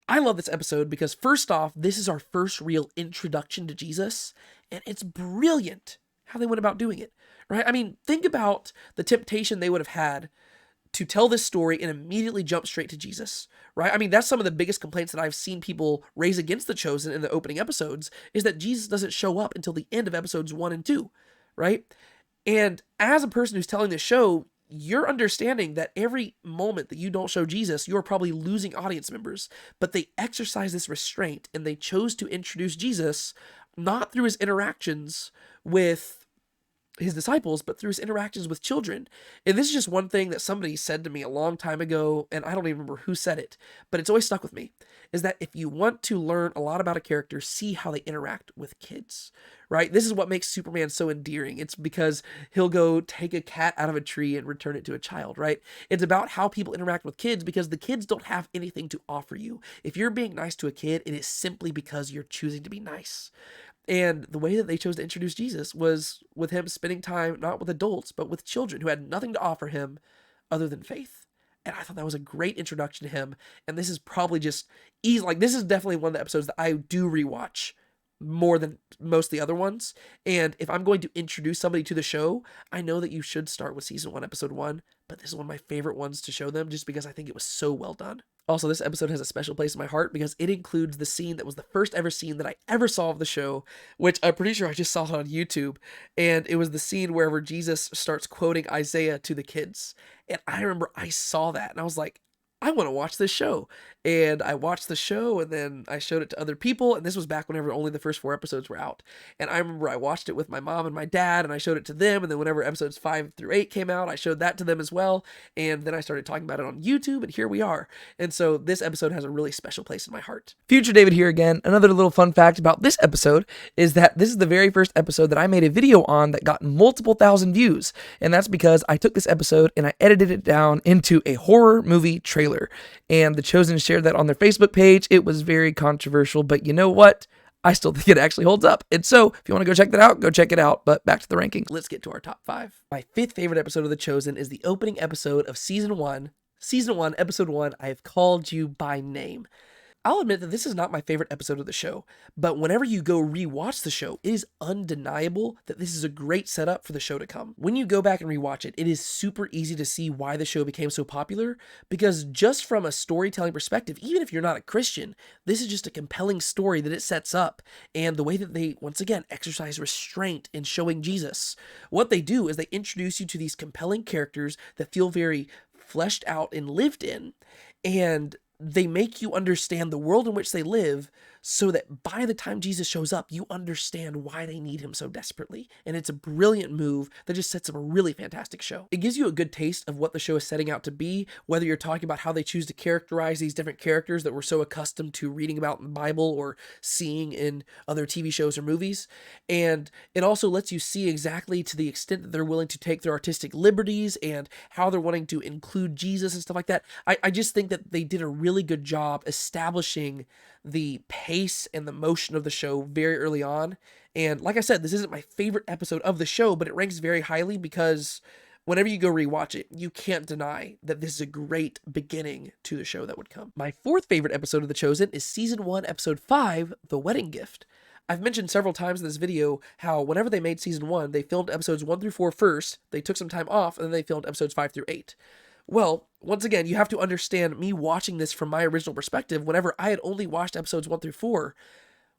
I love this episode because, first off, this is our first real introduction to Jesus, and it's brilliant how they went about doing it, right? I mean, think about the temptation they would have had to tell this story and immediately jump straight to Jesus, right? I mean, that's some of the biggest complaints that I've seen people raise against The Chosen in the opening episodes, is that Jesus doesn't show up until the end of episodes 1 and 2, right? And as a person who's telling this show, you're understanding that every moment that you don't show Jesus, you're probably losing audience members. But they exercise this restraint, and they chose to introduce Jesus not through his interactions with his disciples, but through his interactions with children. And this is just one thing that somebody said to me a long time ago, and I don't even remember who said it, but it's always stuck with me, is that if you want to learn a lot about a character, see how they interact with kids, right? This is what makes Superman so endearing. It's because he'll go take a cat out of a tree and return it to a child, right? It's about how people interact with kids, because the kids don't have anything to offer you. If you're being nice to a kid, it is simply because you're choosing to be nice. And the way that they chose to introduce Jesus was with him spending time not with adults, but with children who had nothing to offer him other than faith. And I thought that was a great introduction to him. And this is probably just easy. Like, this is definitely one of the episodes that I do rewatch more than most of the other ones. And if I'm going to introduce somebody to the show, I know that you should start with season 1, episode 1. But this is one of my favorite ones to show them, just because I think it was so well done. Also, this episode has a special place in my heart because it includes the scene that was the first ever scene that I ever saw of the show, which I'm pretty sure I just saw it on YouTube. And it was the scene wherever Jesus starts quoting Isaiah to the kids. And I remember I saw that and I was like, I want to watch this show. And I watched the show, and then I showed it to other people. And this was back whenever only the first 4 episodes were out. And I remember I watched it with my mom and my dad, and I showed it to them. And then whenever episodes 5 through 8 came out, I showed that to them as well. And then I started talking about it on YouTube, and here we are. And so this episode has a really special place in my heart. Future David here again. Another little fun fact about this episode is that this is the very first episode that I made a video on that got multiple thousand views. And that's because I took this episode and I edited it down into a horror movie trailer. And The Chosen shared that on their Facebook page. It was very controversial, but you know what? I still think it actually holds up. And so, if you want to go check that out, go check it out. But back to the ranking. Let's get to our top 5. My 5th favorite episode of The Chosen is the opening episode of Season 1. Season 1, Episode 1, I Have Called You by Name. I'll admit that this is not my favorite episode of the show, but whenever you go rewatch the show, it is undeniable that this is a great setup for the show to come. When you go back and rewatch it, it is super easy to see why the show became so popular, because just from a storytelling perspective, even if you're not a Christian, this is just a compelling story that it sets up, and the way that they, once again, exercise restraint in showing Jesus. What they do is they introduce you to these compelling characters that feel very fleshed out and lived in, and they make you understand the world in which they live, so that by the time Jesus shows up, you understand why they need him so desperately. And it's a brilliant move that just sets up a really fantastic show. It gives you a good taste of what the show is setting out to be, whether you're talking about how they choose to characterize these different characters that we're so accustomed to reading about in the Bible or seeing in other TV shows or movies. And it also lets you see exactly to the extent that they're willing to take their artistic liberties and how they're wanting to include Jesus and stuff like that. I just think that they did a really good job establishing the pace and the motion of the show very early on. And like I said, this isn't my favorite episode of the show, but it ranks very highly because whenever you go rewatch it, you can't deny that this is a great beginning to the show that would come. My 4th favorite episode of The Chosen is Season 1, Episode 5, The Wedding Gift. I've mentioned several times in this video how whenever they made Season 1, they filmed episodes 1 through 4 first, they took some time off, and then they filmed episodes 5 through 8. Well, once again, you have to understand me watching this from my original perspective. Whenever I had only watched episodes 1 through 4,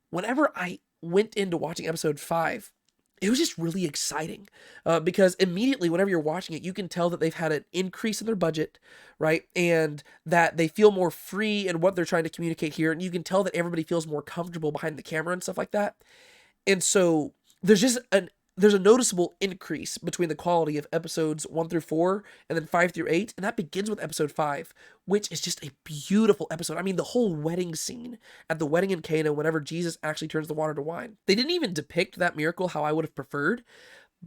whenever I went into watching episode 5, it was just really exciting because immediately whenever you're watching it, you can tell that they've had an increase in their budget, right? And that they feel more free in what they're trying to communicate here. And you can tell that everybody feels more comfortable behind the camera and stuff like that. And so there's a noticeable increase between the quality of episodes 1 through 4 and then 5 through 8. And that begins with episode 5, which is just a beautiful episode. I mean, the whole wedding scene at the wedding in Cana, whenever Jesus actually turns the water to wine. They didn't even depict that miracle how I would have preferred,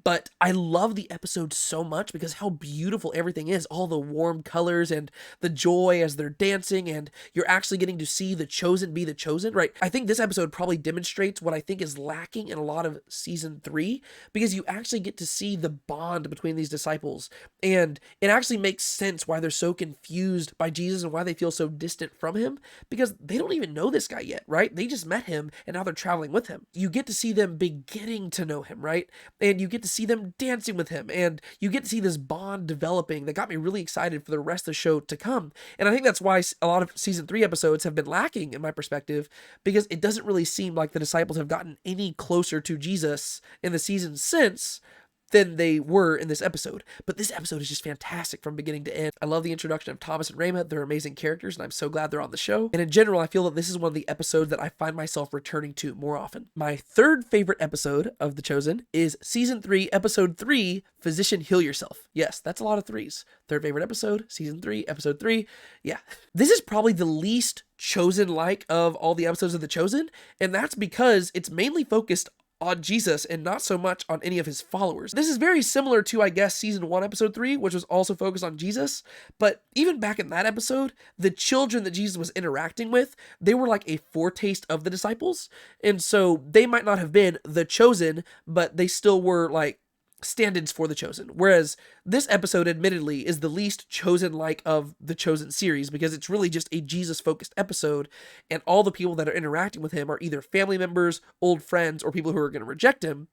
but I love the episode so much because how beautiful everything is. All the warm colors and the joy as they're dancing, and you're actually getting to see the chosen be the chosen, right? I think this episode probably demonstrates what I think is lacking in a lot of season 3, because you actually get to see the bond between these disciples, and it actually makes sense why they're so confused by Jesus and why they feel so distant from him, because they don't even know this guy yet, right? They just met him and now they're traveling with him. You get to see them beginning to know him, right? And you get to see them dancing with him, and you get to see this bond developing that got me really excited for the rest of the show to come. And I think that's why a lot of season 3 episodes have been lacking in my perspective, because it doesn't really seem like the disciples have gotten any closer to Jesus in the season since, than they were in this episode. But this episode is just fantastic from beginning to end. I love the introduction of Thomas and Rama. They're amazing characters, and I'm so glad they're on the show. And in general, I feel that this is one of the episodes that I find myself returning to more often. My third favorite episode of The Chosen is Season 3, Episode 3, Physician Heal Yourself. Yes, that's a lot of threes. Third favorite episode, Season 3, Episode 3. Yeah. This is probably the least Chosen-like of all the episodes of The Chosen, and that's because it's mainly focused on Jesus and not so much on any of his followers. This is very similar to, I guess, Season 1, Episode 3, which was also focused on Jesus, but even back in that episode, the children that Jesus was interacting with, they were like a foretaste of the disciples, and so they might not have been the chosen, but they still were like stand-ins for the chosen. Whereas this episode, admittedly, is the least chosen-like of the Chosen series because it's really just a Jesus-focused episode, and all the people that are interacting with him are either family members, old friends, or people who are going to reject him.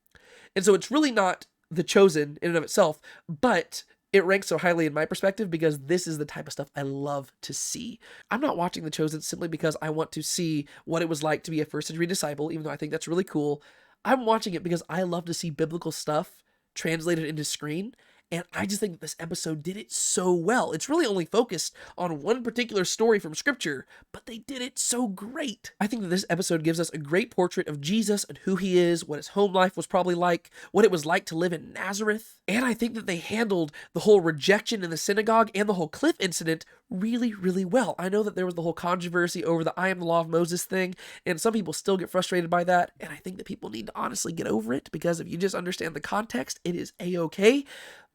And so it's really not the Chosen in and of itself, but it ranks so highly in my perspective because this is the type of stuff I love to see. I'm not watching The Chosen simply because I want to see what it was like to be a first-century disciple, even though I think that's really cool. I'm watching it because I love to see biblical stuff translated into screen, and I just think that this episode did it so well. It's really only focused on one particular story from scripture, but they did it so great. I think that this episode gives us a great portrait of Jesus and who he is, what his home life was probably like, what it was like to live in Nazareth, and I think that they handled the whole rejection in the synagogue and the whole cliff incident really, really well. I know that there was the whole controversy over the I am the law of Moses thing, and some people still get frustrated by that, and I think that people need to honestly get over it, because if you just understand the context, it is a-okay.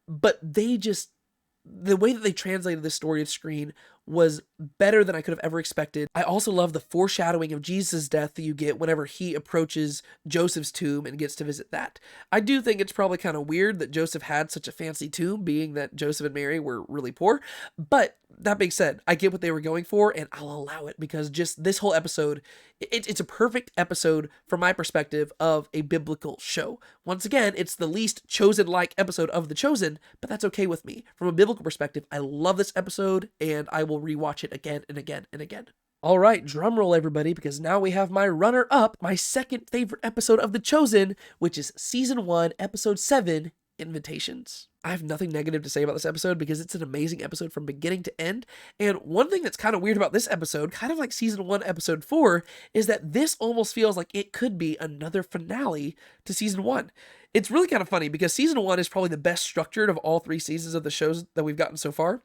But the way that they translated this story to screen was better than I could have ever expected. I also love the foreshadowing of Jesus' death that you get whenever he approaches Joseph's tomb and gets to visit that. I do think it's probably kind of weird that Joseph had such a fancy tomb, being that Joseph and Mary were really poor, but that being said, I get what they were going for, and I'll allow it, because just this whole episode, it's a perfect episode from my perspective of a biblical show. Once again, it's the least Chosen-like episode of The Chosen, but that's okay with me. From a biblical perspective, I love this episode, and I will rewatch it again and again and again. All right, drum roll everybody, because now we have my runner-up, my second favorite episode of The Chosen, which is Season 1, Episode 7, Invitations. I have nothing negative to say about this episode because it's an amazing episode from beginning to end. And one thing that's kind of weird about this episode, kind of like Season 1, Episode 4, is that this almost feels like it could be another finale to Season 1. It's really kind of funny because Season 1 is probably the best structured of all three seasons of the shows that we've gotten so far.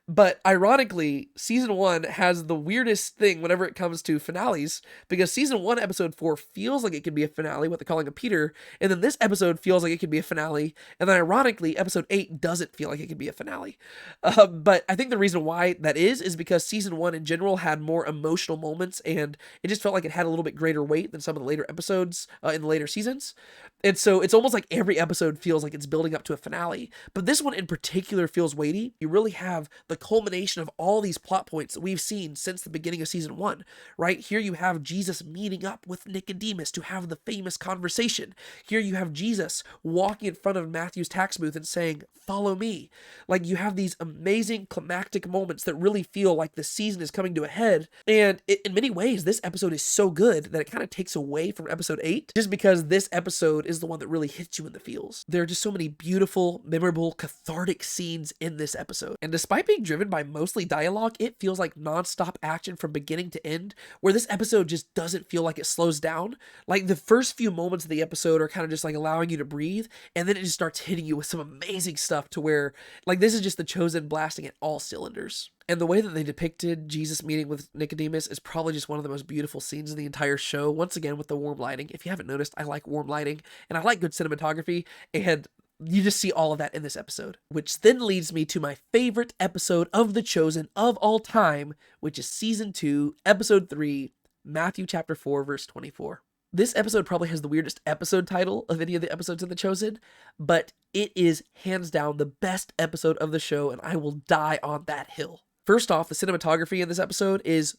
But ironically, Season 1 has the weirdest thing whenever it comes to finales, because Season 1, Episode 4 feels like it could be a finale with the calling of Peter, and then this episode feels like it could be a finale, and then ironically, Episode 8 doesn't feel like it could be a finale. But I think the reason why that is because Season 1 in general had more emotional moments, and it just felt like it had a little bit greater weight than some of the later episodes in the later seasons. And so it's almost like every episode feels like it's building up to a finale, but this one in particular feels weighty. You really have the culmination of all these plot points that we've seen since the beginning of Season 1, right? Here you have Jesus meeting up with Nicodemus to have the famous conversation. Here you have Jesus walking in front of Matthew's tax booth and saying, "Follow me." Like, you have these amazing climactic moments that really feel like the season is coming to a head. And in many ways, this episode is so good that it kind of takes away from Episode 8, just because this episode is the one that really hits you in the feels. There are just so many beautiful, memorable, cathartic scenes in this episode. And despite being driven by mostly dialogue, it feels like nonstop action from beginning to end, where this episode just doesn't feel like it slows down. Like, the first few moments of the episode are kind of just like allowing you to breathe, and then it just starts hitting you with some amazing stuff to where, like, this is just the Chosen blasting at all cylinders. And the way that they depicted Jesus meeting with Nicodemus is probably just one of the most beautiful scenes in the entire show. Once again, with the warm lighting. If you haven't noticed, I like warm lighting, and I like good cinematography, and you just see all of that in this episode. Which then leads me to my favorite episode of The Chosen of all time, which is Season 2, Episode 3, Matthew chapter 4, verse 24. This episode probably has the weirdest episode title of any of the episodes of The Chosen, but it is hands down the best episode of the show, and I will die on that hill. First off, the cinematography in this episode is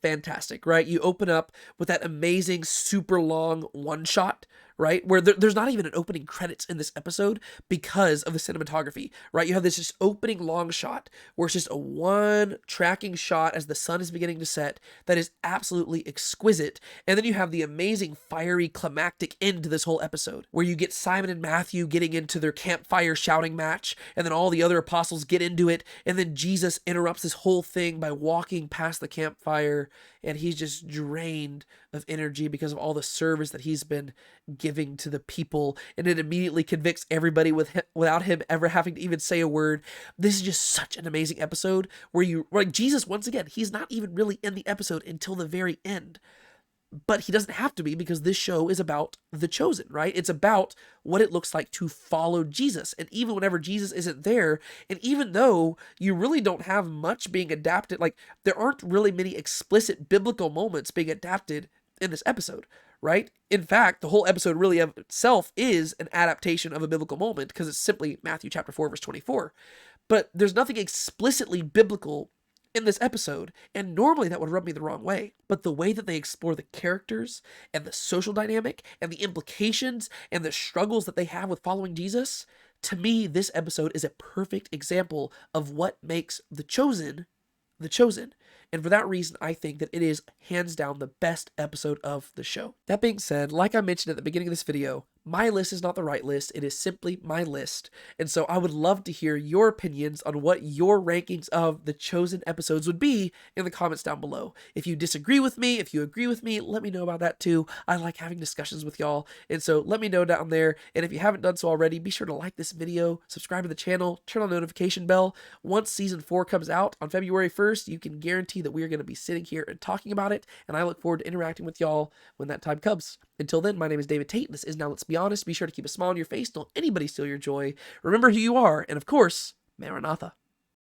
fantastic, right? You open up with that amazing, super long one shot, right? Where there's not even an opening credits in this episode because of the cinematography, right? You have this just opening long shot where it's just a one tracking shot as the sun is beginning to set that is absolutely exquisite. And then you have the amazing fiery climactic end to this whole episode where you get Simon and Matthew getting into their campfire shouting match, and then all the other apostles get into it, and then Jesus interrupts this whole thing by walking past the campfire, and he's just drained of energy because of all the service that he's been giving to the people, and it immediately convicts everybody without him ever having to even say a word. This is just such an amazing episode where Jesus, once again, he's not even really in the episode until the very end. But he doesn't have to be, because this show is about the chosen, right? It's about what it looks like to follow Jesus. And even whenever Jesus isn't there, and even though you really don't have much being adapted, like there aren't really many explicit biblical moments being adapted in this episode, right? In fact, the whole episode really of itself is an adaptation of a biblical moment because it's simply Matthew chapter 4, verse 24. But there's nothing explicitly biblical in this episode, and normally that would rub me the wrong way. But the way that they explore the characters and the social dynamic and the implications and the struggles that they have with following Jesus, to me, this episode is a perfect example of what makes The Chosen the Chosen. And for that reason, I think that it is hands down the best episode of the show. That being said, like I mentioned at the beginning of this video, my list is not the right list. It is simply my list. And so I would love to hear your opinions on what your rankings of the Chosen episodes would be in the comments down below. If you disagree with me, if you agree with me, let me know about that too. I like having discussions with y'all. And so let me know down there. And if you haven't done so already, be sure to like this video, subscribe to the channel, turn on the notification bell. Once season 4 comes out on February 1st, you can guarantee that we're going to be sitting here and talking about it. And I look forward to interacting with y'all when that time comes. Until then, my name is David Tate, and this is Now Let's Be Honest. Be sure to keep a smile on your face. Don't anybody steal your joy. Remember who you are, and of course, Maranatha.